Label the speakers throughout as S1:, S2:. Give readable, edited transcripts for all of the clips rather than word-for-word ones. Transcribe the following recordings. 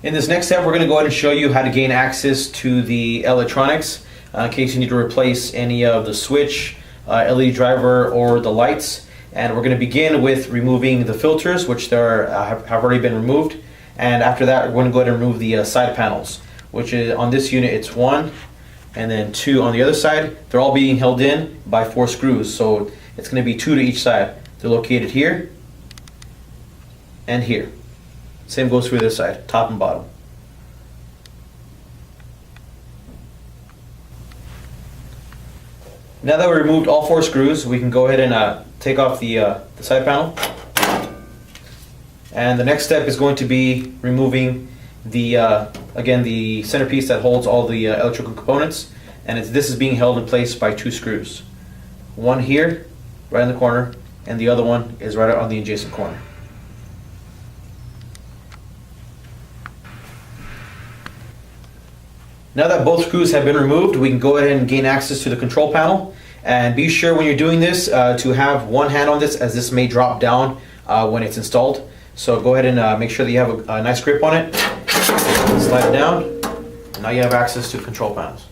S1: In this next step, we're going to go ahead and show you how to gain access to the electronics in case you need to replace any of the switch, LED driver, or the lights. And we're going to begin with removing the filters, which have already been removed. And after that, we're going to go ahead and remove the side panels, which is on this unit, it's 1 and then 2 on the other side. They're all being held in by 4 screws, so it's going to be 2 to each side. They're located here and here. Same goes for the other side, top and bottom. Now that we removed all 4 screws, we can go ahead and take off the side panel. And the next step is going to be removing the again, the centerpiece that holds all the electrical components. And this is being held in place by 2 screws. One here, right in the corner, and the other one is right on the adjacent corner. Now that both screws have been removed, we can go ahead and gain access to the control panel. And be sure when you're doing this to have one hand on this, as this may drop down when it's installed. So go ahead and make sure that you have a nice grip on it. Slide it down. Now you have access to the control panels.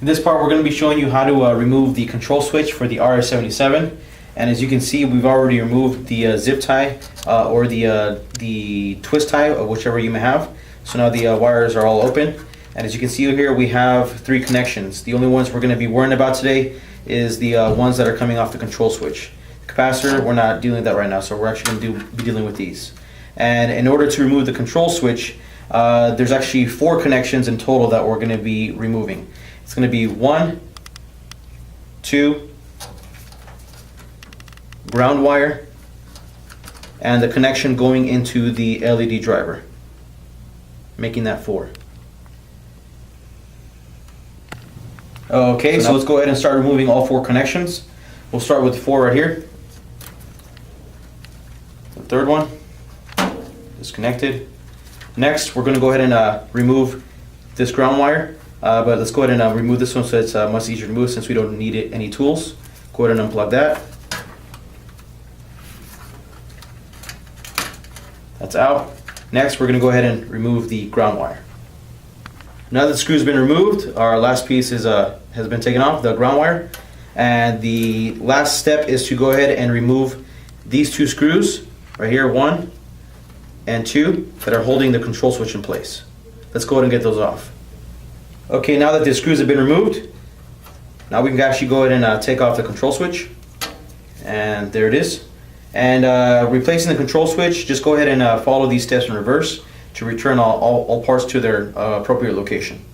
S1: In this part, we're going to be showing you how to remove the control switch for the RA-77. And as you can see, we've already removed the zip tie or the twist tie, or whichever you may have. So now the wires are all open, and as you can see here, we have 3 connections. The only ones we're going to be worrying about today is the ones that are coming off the control switch. The capacitor, we're not dealing with that right now, so we're actually going to be dealing with these. And in order to remove the control switch, there's actually 4 connections in total that we're going to be removing. It's going to be 1, 2, ground wire, and the connection going into the LED driver, making that 4. Okay, so let's go ahead and start removing all 4 connections. We'll start with 4 right here. The third one is connected. Next, we're going to go ahead and remove this ground wire, but let's go ahead and remove this one so it's much easier to move since we don't need any tools. Go ahead and unplug that. That's out. Next, we're going to go ahead and remove the ground wire. Now that the screw's been removed, our last piece has been taken off, the ground wire. And the last step is to go ahead and remove these 2 screws, right here, 1 and 2, that are holding the control switch in place. Let's go ahead and get those off. Okay, now that the screws have been removed, now we can actually go ahead and take off the control switch. And there it is. And replacing the control switch, just go ahead and follow these steps in reverse to return all parts to their appropriate location.